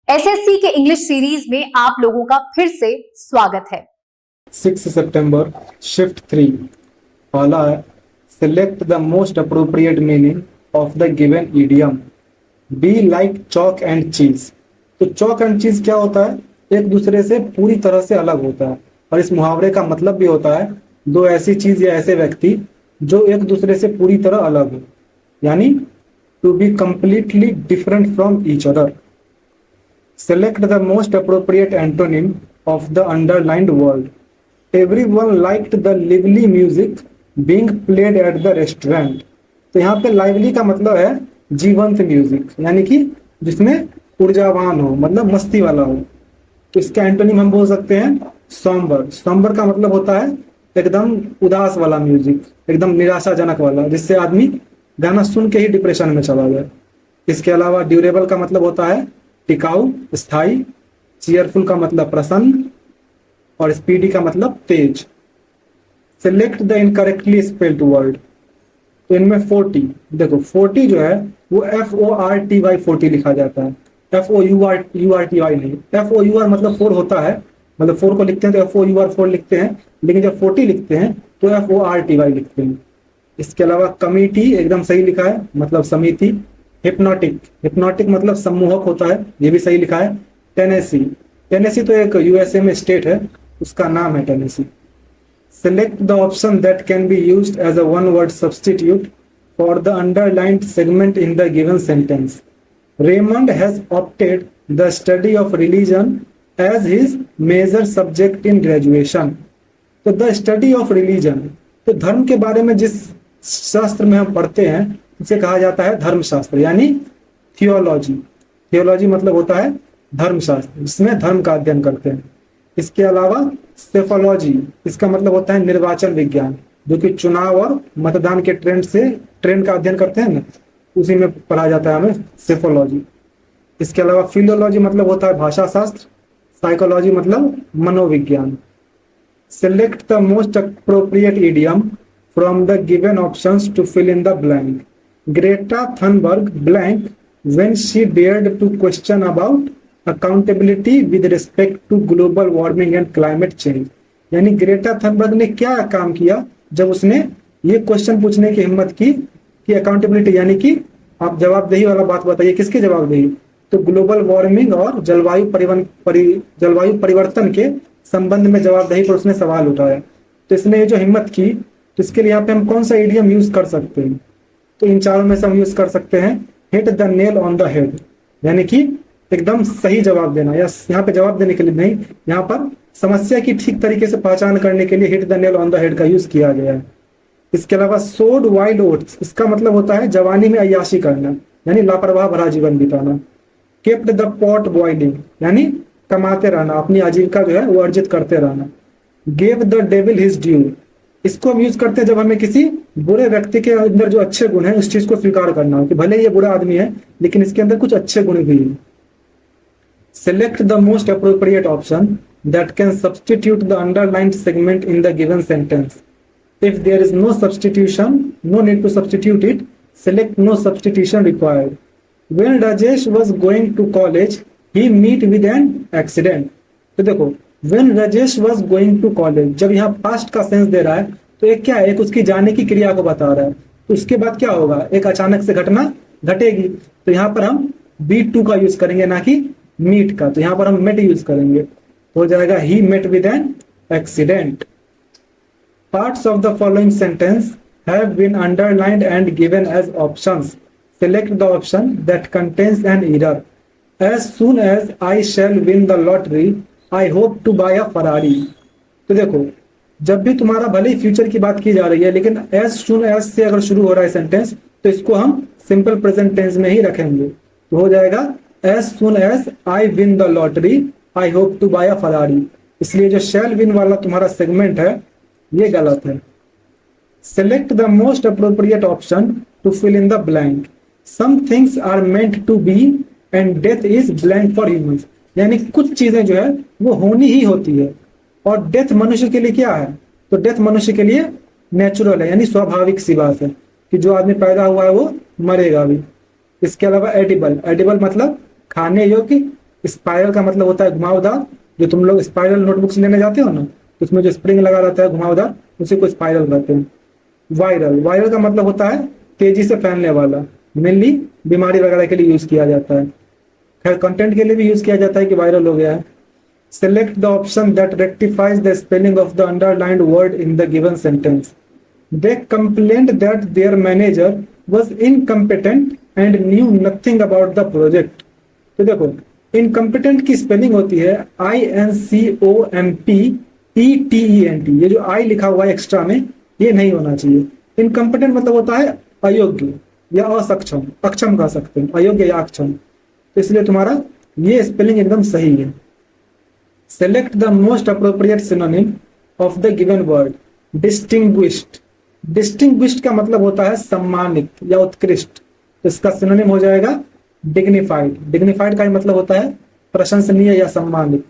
SSC के English series में आप लोगों का फिर से स्वागत है। 6 सितंबर शिफ्ट 3 पहला है select the most appropriate meaning of the given idiom. Be like chalk and चीज। तो चॉक एंड चीज क्या होता है? एक दूसरे से पूरी तरह से अलग होता है और इस मुहावरे का मतलब भी होता है दो ऐसी चीज या ऐसे व्यक्ति जो एक दूसरे से पूरी तरह अलग हो, यानी to be completely different from each other. Select the most appropriate antonym of the underlined word. Everyone liked the lively music being played at the restaurant. तो यहाँ पे lively का मतलब है जीवंत म्यूजिक, यानी कि जिसमें ऊर्जावान हो, मतलब मस्ती वाला हो। तो इसका एंटोनिम हम बोल सकते हैं सॉम्बर। सॉम्बर का मतलब होता है एकदम उदास वाला म्यूजिक, एकदम निराशाजनक वाला, जिससे आदमी गाना सुन के ही डिप्रेशन में चला जाए। इसके अलावा ड्यूरेबल का मतलब होता है टिकाऊ, स्थायी। चीयरफुल का मतलब प्रसन्न और स्पीडी का मतलब तेज। Select the incorrectly spelled word. तो इनमें 40, देखो 40 जो है वो FORTY 40 लिखा जाता है, FOURTY नहीं। FOUR मतलब 4 होता है, मतलब 4 को लिखते हैं तो FOUR 4 लिखते हैं, लेकिन जब 40 लिखते हैं तो FORTY लिखते हैं। इसके अलावा कमिटी एकदम सही लिखा है, मतलब समिति। हिप्नोटिक, हिप्नोटिक मतलब सम्मोहक होता है, ये भी सही लिखा है। टेनेसी, टेनेसी तो एक USA में स्टेट है, उसका नाम है Tennessee. Select the option that can be used as a one word substitute for the underlined segment in the given sentence. Raymond has opted the study of religion as his major subject in graduation. तो the study of religion, तो धर्म के बारे में जिस शास्त्र में हम पढ़ते हैं उसे कहा जाता है धर्मशास्त्र, यानी थियोलॉजी। थियोलॉजी मतलब होता है धर्मशास्त्र, जिसमें धर्म का अध्ययन करते हैं। इसके अलावा सेफोलॉजी, इसका मतलब होता है निर्वाचन विज्ञान, जो कि चुनाव और मतदान के ट्रेंड का अध्ययन करते हैं ना, उसी में पढ़ा जाता है हमें सेफोलॉजी। इसके अलावा फिलोलॉजी मतलब होता है भाषा शास्त्र। साइकोलॉजी मतलब मनोविज्ञान। Select the most appropriate idiom from the given options to fill in the blank. Greta Thunberg blank when she dared to question about accountability with respect to global warming and climate change। यानी Greta Thunberg ने क्या काम किया जब उसने ये question पूछने की हिम्मत की कि अकाउंटेबिलिटी, यानी कि आप जवाबदेही वाला बात बताइए, किसकी जवाबदेही? तो ग्लोबल वार्मिंग और जलवायु परिवर्तन के संबंध में जवाबदेही पर उसने सवाल उठाया। तो इसने ये जो हिम्मत की, तो इसके लिए यहाँ पे हम कौन सा इडियम यूज कर सकते हैं? तो इन चारों में से हम यूज कर सकते हैं hit the nail on the head, यानी कि एकदम सही जवाब देना, या यहाँ पे जवाब देने के लिए नहीं, यहाँ पर समस्या की ठीक तरीके से पहचान करने के लिए hit the nail on the head का यूज किया गया है। इसके अलावा सोड वाइल्ड ओट्स, इसका मतलब होता है जवानी में अय्याशी करना, यानी लापरवाह भरा जीवन बिताना। केप्ट द पॉट बॉइलिंग, यानी कमाते रहना, अपनी आजीविका जो है वो अर्जित करते रहना। Gave the devil his due, इसको हम यूज करते हैं जब हमें किसी बुरे व्यक्ति के अंदर जो अच्छे गुण है उस चीज को स्वीकार करना हो कि भले ये बुरा आदमी है लेकिन इसके अंदर कुछ अच्छे गुण भी हैं। Select the most appropriate option that can substitute the underlined segment in the given sentence. If there is no substitution, no need to substitute it, select no substitution required. When Rajesh was going to college he meet with an accident. तो देखो When Rajesh was going to college, जब यहाँ past का sense they रहा है तो एक क्या है, एक उसकी जाने की क्रिया को बता रहा है। तो उसके बाद क्या होगा, एक अचानक से घटना घटेगी। तो यहाँ पर हम B2 का यूज करेंगे, ना कि मीट का। तो यहाँ पर हम मेट यूज करेंगे, तो हो जाएगा ही met with an accident. Parts of the following sentence have been underlined and given as options. Select the option that contains an error. As soon as I shall win the lottery I hope to buy a Ferrari. तो देखो जब भी तुम्हारा भले ही future की बात की जा रही है, लेकिन एज सून एज से अगर शुरू हो रहा है सेंटेंस तो इसको हम सिंपल प्रेजेंट टेंस में ही रखेंगे। तो हो जाएगा as soon as I win the lottery I hope to buy a Ferrari. इसलिए जो शैल विन वाला तुम्हारा सेगमेंट है ये गलत है। Select the most appropriate option to fill in the blank. Some things are meant to be and death is blank for humans. यानी कुछ चीजें जो है वो होनी ही होती है, और डेथ मनुष्य के लिए क्या है? तो डेथ मनुष्य के लिए नेचुरल है, यानी स्वाभाविक सी बात है कि जो आदमी पैदा हुआ है वो मरेगा भी। इसके अलावा एडिबल, एडिबल मतलब खाने योग्य, स्पाइरल का मतलब होता है घुमावदार, जो तुम लोग स्पाइरल नोटबुक्स लेने जाते हो ना, तो उसमें जो स्प्रिंग लगा रहता है घुमावदार, उसी को स्पाइरल कहते हैं। वायरल, वायरल का मतलब होता है तेजी से फैलने वाला, मेनली बीमारी वगैरह के लिए यूज किया जाता है। खैर कंटेंट के लिए भी यूज किया जाता है कि वायरल हो गया है। Select the option that rectifies the spelling of the underlined word in the given sentence. They complaint that there manager was incompetent and knew nothing about the project. तो देखो, इनकम्पिटेंट की स्पेलिंग होती है INCOMPETENT। ये जो आई लिखा हुआ है एक्स्ट्रा में, ये नहीं होना चाहिए। इनकम्पिटेंट मतलब होता है अयोग्य या असक्षम, अक्षम कह सकते हैं, अयोग्य या अक्षम। तो इसलिए तुम्हारा ये स्पेलिंग एकदम सही है। Select the most appropriate synonym of the given word. Distinguished, distinguished का मतलब होता है सम्मानित या उत्कृष्ट, तो इसका सिनोनिम हो जाएगा डिग्निफाइड। डिग्निफाइड का ही मतलब होता है प्रशंसनीय या सम्मानित।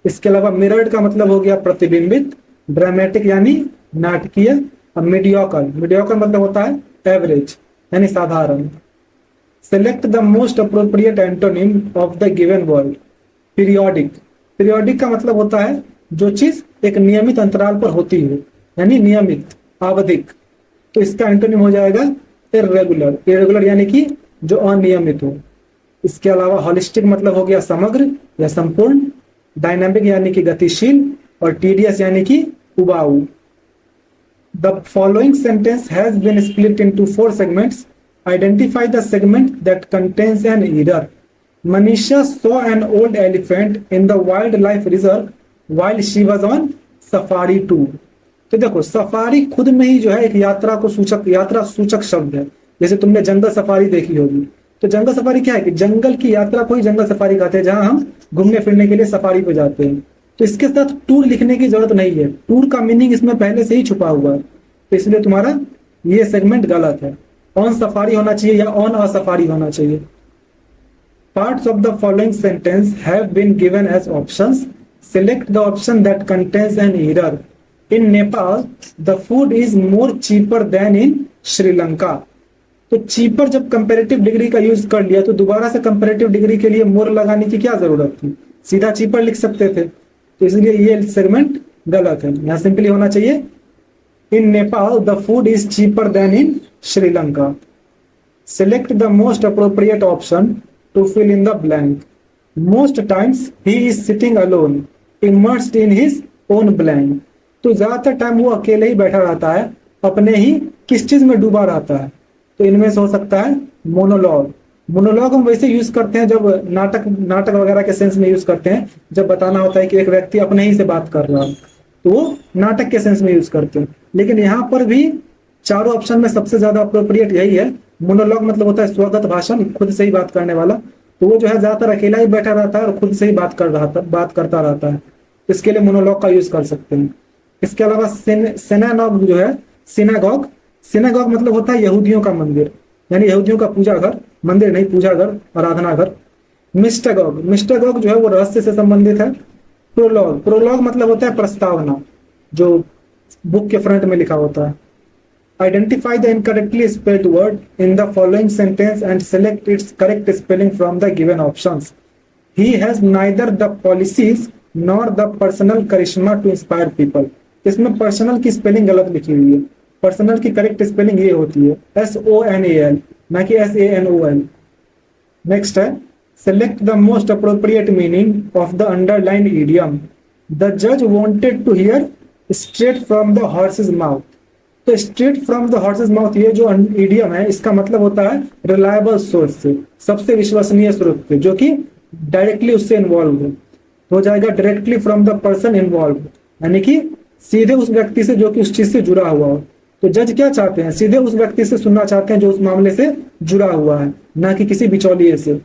इसके अलावा मिरर्ड का मतलब हो गया प्रतिबिंबित, ड्रामेटिक यानी नाटकीय, और मीडियोकर, मीडियोकर मतलब होता है एवरेज यानी साधारण। Select the most appropriate antonym of the given word. Periodic, periodic का मतलब होता है जो चीज एक नियमित अंतराल पर होती है, यानी नियमित, आवधिक। तो इसका एंटोनिम हो जाएगा इर्रेगुलर, इर्रेगुलर यानी कि जो अनियमित हो। इसके अलावा हॉलिस्टिक मतलब हो गया समग्र या संपूर्ण, डायनामिक यानी कि गतिशील, और टीडियस यानी कि उबाऊ। The following sentence has been split into 4 segments. Identify the segment that contains an error. Manisha saw an old elephant in the wild life reserve while she was on safari tour. तो देखो, safari खुद में ही जो है एक यात्रा को सूचक, यात्रा सूचक शब्द है। जैसे तुमने जंगल सफारी देखी होगी, तो जंगल सफारी क्या है कि जंगल की यात्रा को ही जंगल सफारी कहते हैं, जहां हम घूमने फिरने के लिए सफारी पे जाते हैं। तो इसके साथ टूर लिखने की जरूरत नहीं है, टूर का मीनिंग इसमें पहले से ही छुपा हुआ है, तो इसलिए तुम्हारा ये सेगमेंट गलत है। ऑन सफारी होना चाहिए या ऑन अ सफारी होना चाहिए। Parts of the following sentence have been given as options. Select the option that contains an error. In Nepal the food is more cheaper than in Sri Lanka. तो cheaper जब comparative degree का use कर लिया, तो दोबारा से कंपैरेटिव डिग्री के लिए मोर लगाने की क्या जरूरत थी, सीधा चीपर लिख सकते थे। तो इसलिए ये सेगमेंट गलत है, यहां सिंपली होना चाहिए in Nepal the food is cheaper than in Sri Lanka. Select the most appropriate option to fill in the blank. Most times he is sitting alone immersed in his own blank. तो ज्यादातर टाइम वो अकेले ही बैठा रहता है, अपने ही किस चीज में डूबा रहता है। तो इनमें से हो सकता है मोनोलॉग। मोनोलॉग हम वैसे यूज करते हैं जब नाटक वगैरह के सेंस में यूज करते हैं, जब बताना होता है कि एक व्यक्ति अपने ही से बात कर रहा है, तो वो नाटक के सेंस में यूज करते हैं। लेकिन यहाँ पर भी चारों ऑप्शन में सबसे ज्यादा अप्रोप्रिएट यही है। मोनोलॉग मतलब होता है स्वगत भाषण, खुद से ही बात करने वाला। तो वो जो है ज्यादातर अकेला ही बैठा रहता है और खुद से ही बात करता रहता है, इसके लिए मोनोलॉग का यूज कर सकते हैं। इसके अलावा सिनागॉग जो है, सिनागॉग, सिनागॉग मतलब होता है यहूदियों का मंदिर, यानी यहूदियों का पूजा घर, मंदिर नहीं पूजा घर, आराधना घर। मिस्टागॉग, मिस्टागॉग जो है वो रहस्य से संबंधित है। प्रोलॉग, प्रोलॉग मतलब होता है प्रस्तावना, जो बुक के फ्रंट में लिखा होता है। Identify the incorrectly spelled word in the following sentence and select its correct spelling from the given options. He has neither the policies nor the personal charisma to inspire people. इसमें personal की spelling गलत लिखी हुई है। Personal की correct spelling ये होती है SONAL, ना कि SANOL। नेक्स्ट है select the most appropriate meaning of the underline idiom. The जज wanted to hear straight from the horse's mouth. तो straight from the horse's mouth ये जो इडियम है, इसका मतलब होता है रिलायबल सोर्स से, सबसे विश्वसनीय स्रोत से, जो कि डायरेक्टली उससे इन्वॉल्व हो। तो हो जाएगा directly from the person involve, यानी कि सीधे उस व्यक्ति से जो कि उस चीज से जुड़ा हुआ हो। तो जज क्या चाहते हैं, सीधे उस व्यक्ति से सुनना चाहते हैं जो उस मामले से जुड़ा हुआ है, ना कि किसी बिचौलिए से।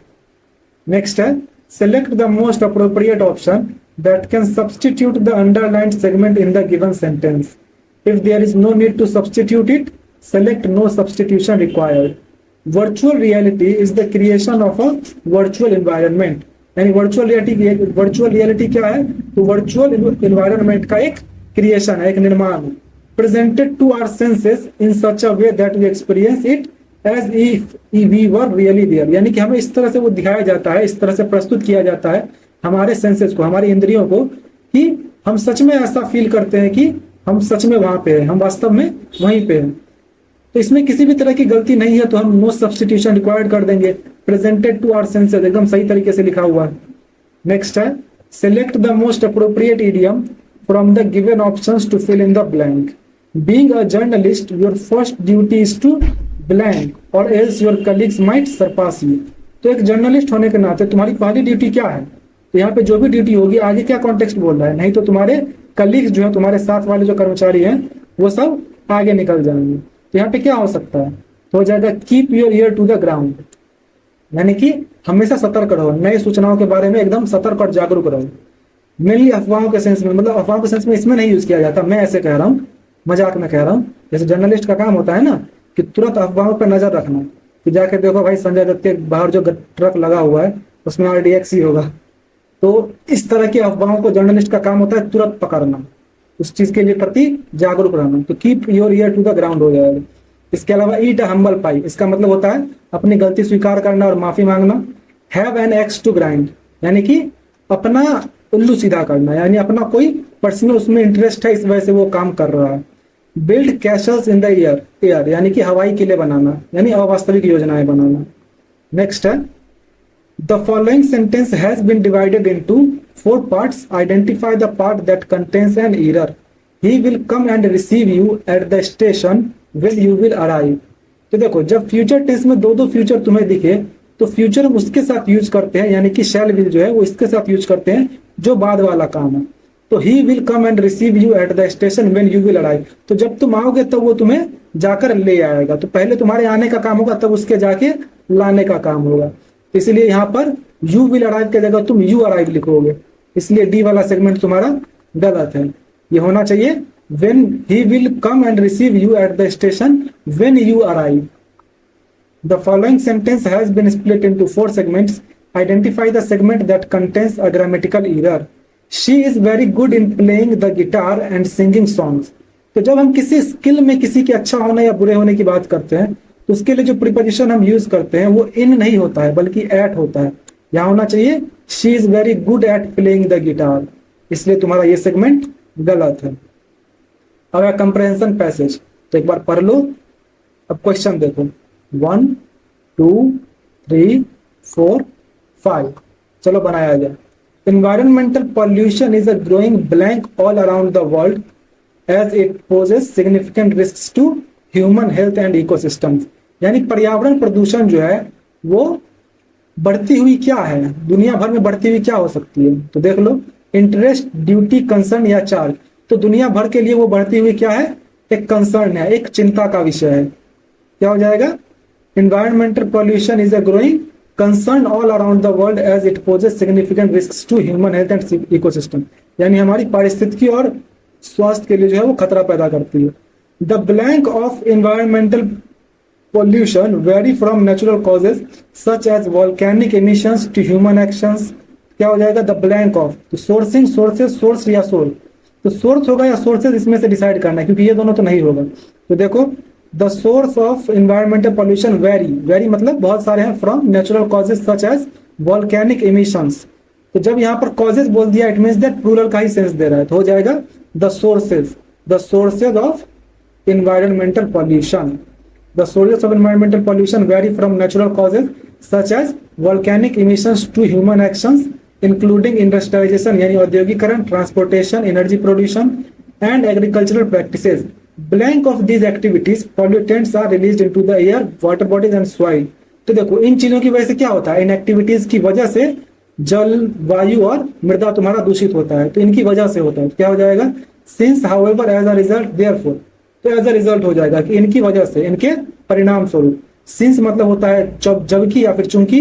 नेक्स्ट है select the most appropriate option that can substitute the underlined segment in the given sentence. If there is no need to substitute it, select no substitution required. Virtual reality is the creation of a virtual environment. यानी virtual reality क्या है, तो virtual environment का एक creation है, एक निर्माण है। Presented to our senses in such a way that we experience it as if we were really there, यानी कि हमें इस तरह से वो दिखाया जाता है, इस तरह से प्रस्तुत किया जाता है हमारे सेंसेस को, हमारी इंद्रियों को, कि हम सच में ऐसा फील करते हैं कि हम सच में वहां पे हैं, हम वास्तव में वहीं पे हैं। तो इसमें किसी भी तरह की गलती नहीं है, तो हम नो सब्सटीट्यूशन रिक्वायर्ड कर देंगे। प्रेजेंटेड टू आवर सेंसेस एकदम सही तरीके से लिखा हुआ है। नेक्स्ट है select the most appropriate idiom from the given options to fill in the blank. Being a journalist your first duty is to blank or else your colleagues might surpass you. तो एक journalist होने के नाते तुम्हारी पहली duty क्या है? तो यहाँ पे जो भी ड्यूटी होगी, आगे क्या कॉन्टेक्स्ट बोल रहा है, नहीं तो तुम्हारे कलीग्स जो है, तुम्हारे साथ वाले जो कर्मचारी हैं, वो सब आगे निकल जाएंगे। तो यहाँ पे क्या हो सकता है? तो हो जाएगा keep your ear to the ground, यानी कि हमेशा सतर्क रहो, नए सूचनाओं के बारे में एकदम सतर्क और जागरूक रहो। मेनली अफवाहों के सेंस में, मतलब अफवाहों के सेंस में इसमें नहीं यूज किया जाता, मैं ऐसे कह रहा हूँ, मजाक में कह रहा हूँ। जैसे जर्नलिस्ट का काम होता है ना कि तुरंत अफवाहों पर नजर रखना, कि जाके देखो भाई संजय दत्त के बाहर जो ट्रक लगा हुआ है उसमें RDX ही होगा। तो इस तरह की अफवाहों को जर्नलिस्ट का काम होता है तुरंत पकड़ना, उस चीज के लिए प्रति जागरूक रहना। तो keep your ear to the ground हो जाएगा। इसके अलावा ईट अ हम्बल पाई, इसका मतलब होता है अपनी गलती स्वीकार करना और माफी मांगना। Have an axe to grind, यानी कि अपना उल्लू सीधा करना, यानी अपना कोई पर्सनल उसमें इंटरेस्ट है, इस वजह से वो काम कर रहा है। Build castles in the air, यानी कि हवाई किले बनाना, यानी अवास्तविक योजनाएं बनाना। नेक्स्ट है the following sentence has been divided into 4 parts, identify the part that contains an error. He will come and receive you at the station when you will arrive. तो देखो, जब फ्यूचर टेंस में दो future तुम्हें दिखे तो future हम उसके साथ यूज करते हैं, यानी कि शैल विल जो है वो इसके साथ यूज करते हैं जो बाद वाला काम है। तो ही will come and receive you at the station when you will arrive, तो जब तुम आओगे तब वो तुम्हें जाकर ले आएगा। तो पहले तुम्हारे आने का काम होगा, तब उसके जाके लाने का काम होगा। इसलिए यहाँ पर यू विल अराइव की जगह तुम यू अराइव लिखोगे, इसलिए डी वाला सेगमेंट तुम्हारा गलत है। ये होना चाहिए when he will come and receive you at the station when you arrive. The following sentence has been split into 4 segments. Identify the segment that contains a grammatical error. She is very good in playing the guitar and singing songs. तो जब हम किसी skill में किसी के अच्छा होने या बुरे होने की बात करते हैं तो उसके लिए जो प्रीपोजिशन हम यूज करते हैं वो इन नहीं होता है बल्कि एट होता है। यहाँ होना चाहिए she is very good at playing the guitar, इसलिए तुम्हारा ये सेगमेंट गलत है। अब है कंप्रहेंशन पैसेज, तो एक बार पढ़ लो। अब क्वेश्चन देखो 1 2 3 4 5, चलो बनाया जाए। Environmental pollution is a growing blank all around the world as it poses significant risks to human health and ecosystems. यानी पर्यावरण प्रदूषण जो है वो बढ़ती हुई क्या है, दुनिया भर में बढ़ती हुई क्या हो सकती है। तो देख लो, इंटरेस्ट, ड्यूटी, कंसर्न या चार्ज। तो दुनिया भर के लिए वो बढ़ती हुई क्या है, एक कंसर्न है, एक चिंता का विषय है। क्या हो जाएगा? Environmental pollution is a growing concern all around the world as it poses significant risks to human health and ecosystem, यानी हमारी पारिस्थितिकी और स्वास्थ्य के लिए जो है वो खतरा पैदा करती है। The blank of environmental pollution vary from natural causes such as volcanic emissions to human actions. क्या हो जाएगा? द ब्लैंक ऑफ, तो सोर्सिंग, सोर्सेज, सोर्स या सोर्स, तो सोर्स होगा या सोर्सेज, इसमें से डिसाइड करना है क्योंकि ये दोनों तो नहीं होगा। तो देखो, the source of environmental pollution very मतलब बहुत सारे हैं, from natural causes such as volcanic emissions. तो जब यहाँ पर कॉजेज बोल दिया इट मीन्स दैट प्लूरल का ही सेंस दे रहा है, तो हो जाएगा the sources of environmental pollution. The sources of environmental pollution vary from natural causes such as volcanic emissions to human actions including industrialization यानी औद्योगिकरण, transportation, energy production and agricultural practices. Blank of these activities, pollutants are released into the air, water bodies and soil. तो देखो, इन चीजों की वजह से क्या होता है, इन एक्टिविटीज की वजह से जल, वायु और मृदा तुम्हारा दूषित होता है, तो इनकी वजह से होता है। क्या हो जाएगा? Since however as a result therefore, तो एज अ रिजल्ट हो जाएगा कि इनकी वजह से, इनके परिणाम स्वरूप। सिंस मतलब होता है जबकि या फिर चूंकि,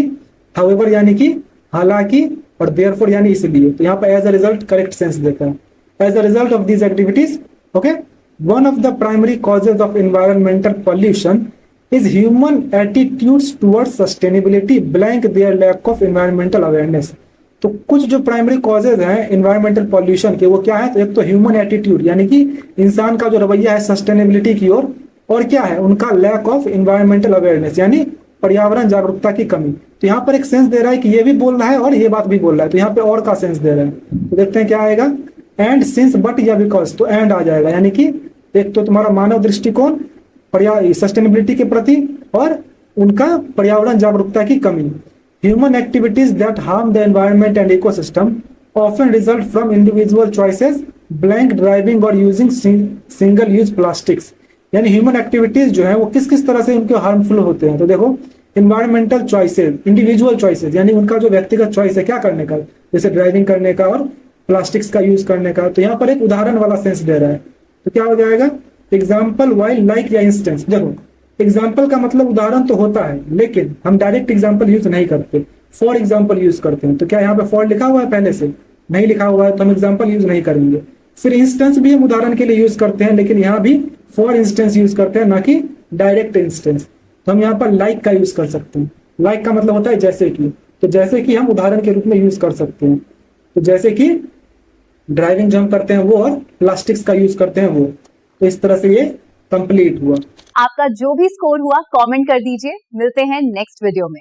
हाउएवर यानी कि हालांकि, और देयरफॉर यानी इसलिए। तो यहाँ पर as a result correct sense देता है। As a result of these activities, okay, one of the primary causes of environmental pollution is human attitudes towards sustainability blank there lack of environmental awareness. तो कुछ जो primary causes हैं environmental pollution के, वो क्या है? तो एक तो ह्यूमन एटीट्यूड, यानी कि इंसान का जो रवैया है सस्टेनेबिलिटी की ओर, और क्या है उनका लैक ऑफ इन्वायरमेंटल अवेयरनेस, यानी पर्यावरण जागरूकता की कमी। तो यहाँ पर एक सेंस दे रहा है कि ये भी बोल रहा है और ये बात भी बोल रहा है, तो यहाँ पे और का सेंस दे रहा है। तो देखते हैं क्या आएगा, एंड सिंस बट या बिकॉज, तो एंड आ जाएगा, यानी कि एक तो तुम्हारा मानव दृष्टिकोण सस्टेनेबिलिटी के प्रति और उनका पर्यावरण जागरूकता की कमी। Human activities that harm the environment and ecosystem often result from individual choices, blank driving और यूजिंग सिंगल यूज प्लास्टिक्स। यानी ह्यूमन एक्टिविटीज जो है वो किस किस तरह से उनके हार्मफुल होते हैं। तो देखो, इन्वायरमेंटल चॉइसेस, इंडिविजुअल चॉइसेस, यानी उनका जो व्यक्तिगत चॉइस है क्या करने का, जैसे ड्राइविंग करने का और प्लास्टिक्स का यूज करने का। तो यहाँ पर एक उदाहरण वाला सेंस दे रहा है, तो क्या हो जाएगा, एग्जाम्पल वाइल लाइक या इंस्टेंस। देखो, एग्जाम्पल का मतलब उदाहरण तो होता है, लेकिन हम डायरेक्ट एग्जाम्पल यूज नहीं करते, फॉर एग्जाम्पल यूज करते हैं। तो क्या यहाँ पे फॉर लिखा हुआ है, पहले से नहीं लिखा हुआ है, तो हम एग्जाम्पल यूज नहीं करेंगे। फिर इंस्टेंस भी हम उदाहरण के लिए यूज करते हैं, लेकिन यहाँ भी फॉर इंस्टेंस यूज करते हैं, ना कि डायरेक्ट इंस्टेंस। तो हम यहाँ पर लाइक का यूज कर सकते हैं। लाइक का मतलब होता है जैसे कि, तो जैसे कि हम उदाहरण के रूप में यूज कर सकते हैं। तो जैसे कि ड्राइविंग जो हम करते हैं वो, और प्लास्टिक्स का यूज करते हैं वो। तो इस तरह से ये कंप्लीट हुआ। आपका जो भी स्कोर हुआ कमेंट कर दीजिए। मिलते हैं नेक्स्ट वीडियो में।